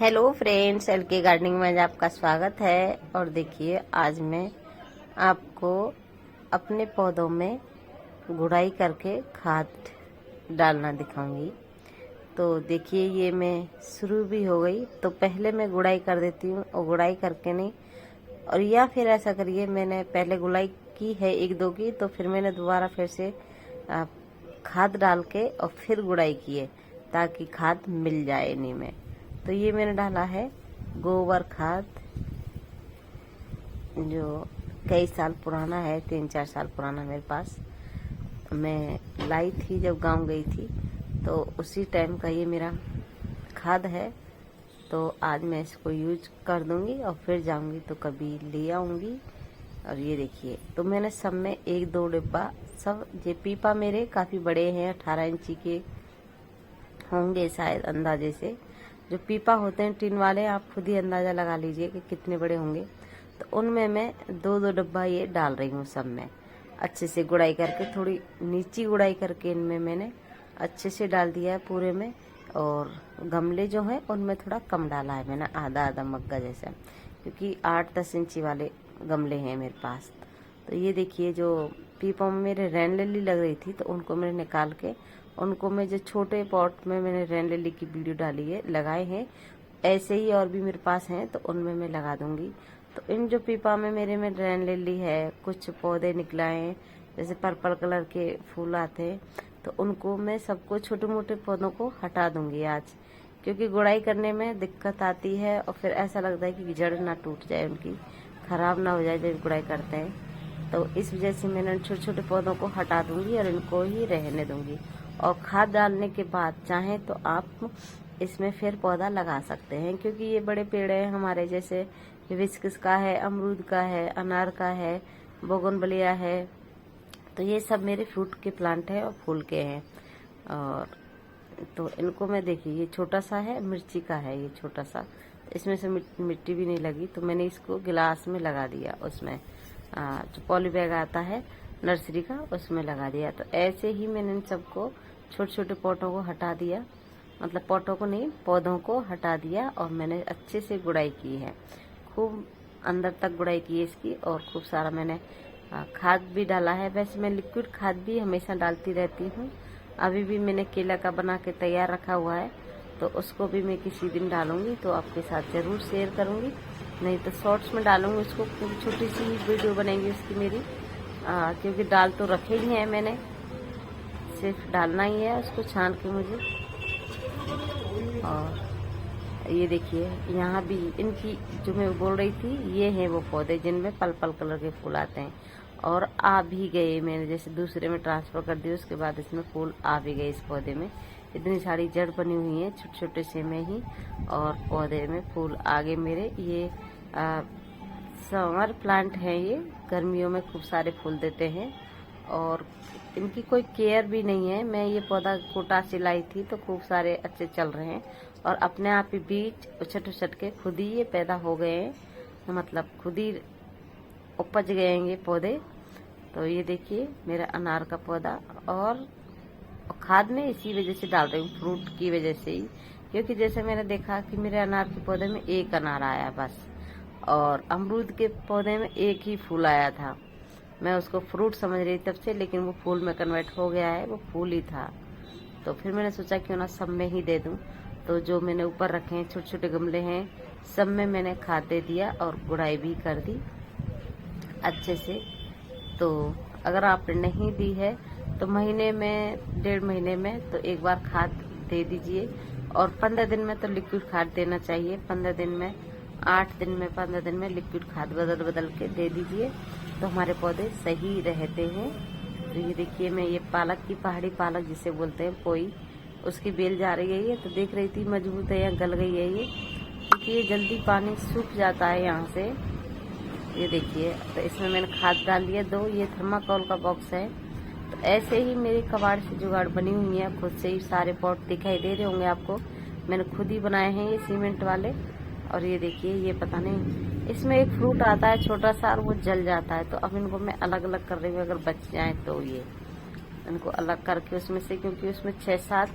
Hello friends, LK gardening में आपका स्वागत है। और देखिए, आज मैं आपको अपने पौधों में गुड़ाई करके खाद डालना दिखाऊंगी। तो देखिए, ये मैं शुरू भी हो गई, तो पहले मैं गुड़ाई कर देती हूँ और गुड़ाई करके नहीं, और या फिर ऐसा करिए, मैंने पहले गुड़ाई की है एक दो की, तो फिर मैंने दोबारा फिर से खाद डाल के और फिर गुड़ाई की है ताकि खाद मिल जाए इन्हीं में। तो ये मैंने डाला है गोबर खाद, जो कई साल पुराना है, 3-4 साल पुराना मेरे पास। मैं लाई थी जब गांव गई थी, तो उसी टाइम का ये मेरा खाद है। तो आज मैं इसको यूज कर दूंगी और फिर जाऊंगी तो कभी ले आऊंगी। और ये देखिए, तो मैंने सब में 1-2 डिब्बा, सब ये पीपा मेरे काफ़ी बड़े हैं, 18 इंची के होंगे शायद अंदाजे से। जो पीपा होते हैं टीन वाले, आप खुद ही अंदाजा लगा लीजिए कि कितने बड़े होंगे। तो उनमें मैं 2-2 डब्बा ये डाल रही हूँ सब में, अच्छे से गुड़ाई करके, थोड़ी नीची गुड़ाई करके इनमें मैंने अच्छे से डाल दिया है पूरे में। और गमले जो हैं उनमें थोड़ा कम डाला है मैंने, आधा मग्गा जैसा, क्योंकि 8-10 इंची वाले गमले हैं मेरे पास। तो ये देखिए, जो पीपा में मेरे रेन लिली लग रही थी, तो उनको मैंने निकाल के, उनको मैं जो छोटे पॉट में मैंने रेन लिली की वीडियो डाली है, लगाए हैं। ऐसे ही और भी मेरे पास हैं, तो उनमें मैं लगा दूंगी। तो इन जो पीपा में मेरे में रेन लिली है, कुछ पौधे निकलाए हैं, जैसे पर्पल कलर के फूल आते हैं, तो उनको मैं सबको, छोटे मोटे पौधों को हटा दूंगी आज, क्योंकि गुड़ाई करने में दिक्कत आती है और फिर ऐसा लगता है कि जड़ ना टूट जाए, उनकी खराब ना हो जाए जब गुड़ाई करते हैं। तो इस वजह से मैंने छोटे छोटे पौधों को हटा दूंगी और इनको ही रहने दूंगी। और खाद डालने के बाद चाहें तो आप इसमें फिर पौधा लगा सकते हैं, क्योंकि ये बड़े पेड़ हैं हमारे, जैसे हिबिस्कस का है, अमरूद का है, अनार का है, बोगनविलिया है। तो ये सब मेरे फ्रूट के प्लांट है और फूल के हैं। और तो इनको मैं, देखिए ये छोटा सा है, मिर्ची का है ये छोटा सा, इसमें से मिट्टी भी नहीं लगी, तो मैंने इसको गिलास में लगा दिया, उसमें जो पॉली बैग आता है नर्सरी का, उसमें लगा दिया। तो ऐसे ही मैंने इन सबको छोटे छोटे पौधों को हटा दिया, मतलब पौधों को नहीं, पौधों को हटा दिया, और मैंने अच्छे से गुड़ाई की है, खूब अंदर तक गुड़ाई की है इसकी। और खूब सारा मैंने खाद भी डाला है। वैसे मैं लिक्विड खाद भी हमेशा डालती रहती हूँ। अभी भी मैंने केला का बना के तैयार रखा हुआ है, तो उसको भी मैं किसी दिन डालूंगी, तो आपके साथ जरूर शेयर करूंगी, नहीं तो शॉर्ट्स में डालूंगी उसको, छोटी सी वीडियो बनेगी उसकी मेरी। क्योंकि डाल तो रखे ही हैं मैंने, सिर्फ डालना ही है उसको छान के मुझे। और ये देखिए, यहाँ भी इनकी, जो मैं बोल रही थी, ये हैं वो पौधे जिनमें पर्पल कलर के फूल आते हैं। और आ भी गए, मैंने जैसे दूसरे में ट्रांसफर कर दिया, उसके बाद इसमें फूल आ भी गए इस पौधे में। इतनी सारी जड़ बनी हुई है छोटे छोटे से में ही, और पौधे में फूल आ गए मेरे। ये समर प्लांट है, ये गर्मियों में खूब सारे फूल देते हैं, और इनकी कोई केयर भी नहीं है। मैं ये पौधा कोटा से लाई थी, तो खूब सारे अच्छे चल रहे हैं, और अपने आप ही बीज उछट उछट के खुद ही ये पैदा हो गए हैं, मतलब खुद ही उपज गए हैं ये पौधे। तो ये देखिए मेरा अनार का पौधा, और खाद में इसी वजह से डाल रही हूँ, फ्रूट की वजह से ही, क्योंकि जैसे मैंने देखा कि मेरे अनार के पौधे में एक अनार आया बस, और अमरूद के पौधे में एक ही फूल आया था। मैं उसको फ्रूट समझ रही तब से, लेकिन वो फूल में कन्वर्ट हो गया है, वो फूल ही था। तो फिर मैंने सोचा क्यों ना सब में ही दे दूं। तो जो मैंने ऊपर रखे हैं छोटे छोटे गमले हैं, सब में मैंने खाद दे दिया और गुड़ाई भी कर दी अच्छे से। तो अगर आपने नहीं दी है तो महीने में, 1.5 महीने में तो एक बार खाद दे दीजिए। और 15 दिन में तो लिक्विड खाद देना चाहिए, 15 दिन में, 8 दिन में, 15 दिन में लिक्विड खाद बदल बदल के दे दीजिए, तो हमारे पौधे सही रहते हैं। तो ये देखिए, मैं ये पालक की, पहाड़ी पालक जिसे बोलते हैं पोई, उसकी बेल जा रही है ये, तो देख रही थी मजबूत है या गल गई है ये, क्योंकि ये जल्दी पानी सूख जाता है यहाँ से। ये देखिए, तो इसमें मैंने खाद डाल दिया 2, ये थर्माकोल का बॉक्स है। तो ऐसे ही मेरी कबाड़ से जुगाड़ बनी हुई है, खुद से ही सारे पॉट दिखाई दे रहे होंगे आपको, मैंने खुद ही बनाए हैं ये सीमेंट वाले। और ये देखिए, ये पता नहीं, इसमें एक फ्रूट आता है छोटा सा, और वो जल जाता है, तो अब इनको मैं अलग अलग कर रही हूँ, अगर बच जाए तो ये इनको अलग करके उसमें से, क्योंकि उसमें 6-7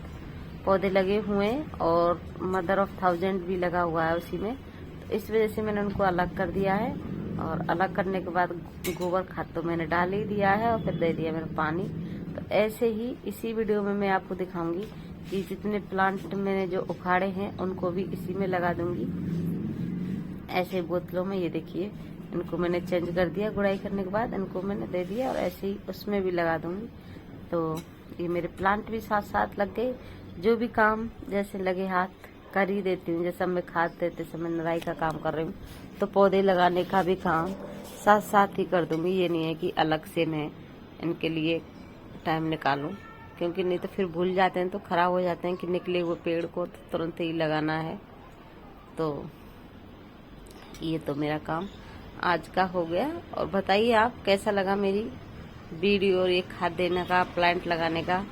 पौधे लगे हुए हैं और मदर ऑफ 1000 भी लगा हुआ है उसी में। तो इस वजह से मैंने उनको अलग कर दिया है। और अलग करने के बाद गोबर खाद तो मैंने डाल ही दिया है और फिर दे दिया मैंने पानी। तो ऐसे ही इसी वीडियो में मैं आपको दिखाऊंगी कि जितने प्लांट मैंने जो उखाड़े हैं उनको भी इसी में लगा दूंगी, ऐसे बोतलों में। ये देखिए, इनको मैंने चेंज कर दिया, गुड़ाई करने के बाद इनको मैंने दे दिया और ऐसे ही उसमें भी लगा दूंगी। तो ये मेरे प्लांट भी साथ साथ लग गए। जो भी काम जैसे लगे हाथ कर ही देती हूँ। जैसे मैं खाद देते समय नराई का काम कर रही हूँ तो पौधे लगाने का भी काम साथ साथ ही कर दूंगी। ये नहीं है कि अलग से मैं इनके लिए टाइम निकालूं, क्योंकि नहीं तो फिर भूल जाते हैं तो खराब हो जाते हैं कि निकले हुए पेड़ को तो तुरंत ही लगाना है। तो ये तो मेरा काम आज का हो गया। और बताइए आप कैसा लगा मेरी वीडियो और ये खाद देने का, प्लांट लगाने का।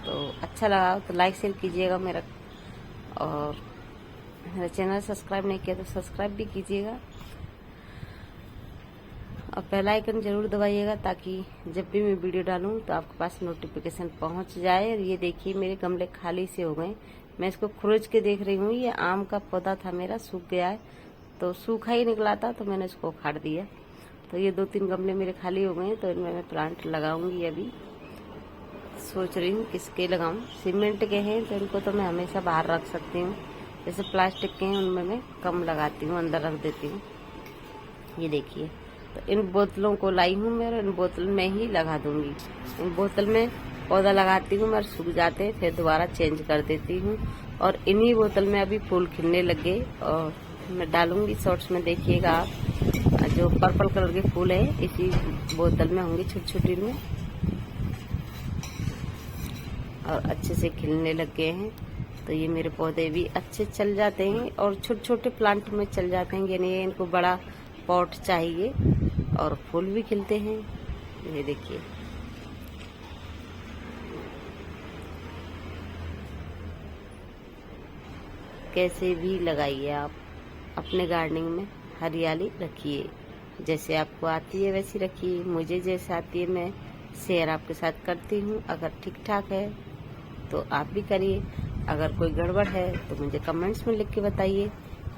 तो अच्छा लगा तो लाइक शेयर कीजिएगा मेरा, और मेरा चैनल सब्सक्राइब नहीं किया तो सब्सक्राइब भी कीजिएगा और बेल आइकन जरूर दबाइएगा ताकि जब भी मैं वीडियो डालूं तो आपके पास नोटिफिकेशन पहुंच जाए। और ये देखिए मेरे गमले खाली से हो गए। मैं इसको खुरच के देख रही हूँ। ये आम का पौधा था मेरा, सूख गया है, तो सूखा ही निकला था तो मैंने इसको उखाड़ दिया। तो ये 2-3 गमले मेरे खाली हो गए, तो इनमें मैं प्लांट लगाऊंगी। अभी सोच रही हूँ किसके लगाऊं। सीमेंट के हैं तो इनको तो मैं हमेशा बाहर रख सकती हूँ, जैसे प्लास्टिक के हैं उनमें मैं कम लगाती हूँ, अंदर रख देती हूँ। ये देखिए, तो इन बोतलों को लाई हूँ मैं और इन बोतल में ही लगा दूंगी। इन बोतल में पौधा लगाती हूँ मैं, सूख जाते हैं फिर दोबारा चेंज कर देती हूँ। और इन्हीं बोतल में अभी फूल खिलने लग गए और मैं डालूंगी शॉर्ट्स में, देखिएगा आप। जो पर्पल कलर के फूल है इसी बोतल में होंगे, छोटी छोटी में, और अच्छे से खिलने लग गए हैं। तो ये मेरे पौधे भी अच्छे चल जाते हैं और छोटे छोटे प्लांट में चल जाते हैं। यानी इनको बड़ा पॉट चाहिए और फूल भी खिलते हैं। ये देखिए, कैसे भी लगाइए आप अपने गार्डनिंग में, हरियाली रखिए। जैसे आपको आती है वैसी रखिए, मुझे जैसे आती है मैं शेयर आपके साथ करती हूँ। अगर ठीक ठाक है तो आप भी करिए, अगर कोई गड़बड़ है तो मुझे कमेंट्स में लिख के बताइए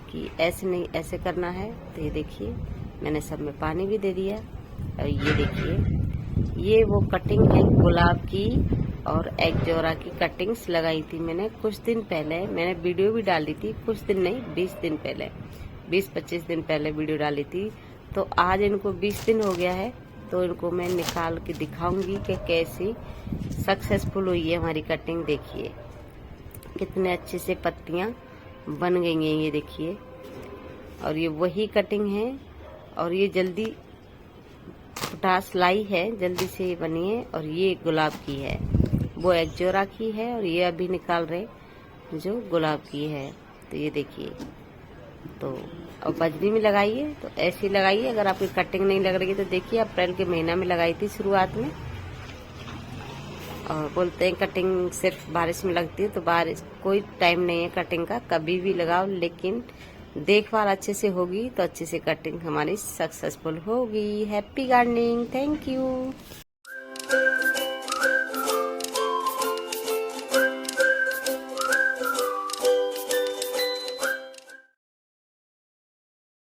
कि ऐसे नहीं ऐसे करना है। तो ये देखिए, मैंने सब में पानी भी दे दिया। और ये देखिए, ये वो कटिंग है गुलाब की और एग्जोरा की कटिंग्स लगाई थी मैंने कुछ दिन पहले। मैंने वीडियो भी डाली थी, कुछ दिन नहीं 20 दिन पहले, 20-25 दिन पहले वीडियो डाली थी। तो आज इनको 20 दिन हो गया है, तो इनको मैं निकाल के दिखाऊंगी कि कैसी सक्सेसफुल हुई है हमारी कटिंग। देखिए कितने अच्छे से पत्तियां बन गई हैं, ये देखिए। और ये वही कटिंग है और ये जल्दी पोटास लाई है, जल्दी से बनी है। और ये गुलाब की है, वो एग्जोरा की है, और ये अभी निकाल रहे जो गुलाब की है। तो ये देखिए, तो अब बजरी में लगाइए तो ऐसी लगाइए। अगर आपकी कटिंग नहीं लग रही है तो देखिए, अप्रैल के महीना में लगाई थी शुरुआत में। और बोलते हैं कटिंग सिर्फ बारिश में लगती है, तो बारिश कोई टाइम नहीं है कटिंग का, कभी भी लगाओ, लेकिन देखभाल अच्छे से होगी तो अच्छे से कटिंग हमारी सक्सेसफुल होगी। Happy gardening, thank you.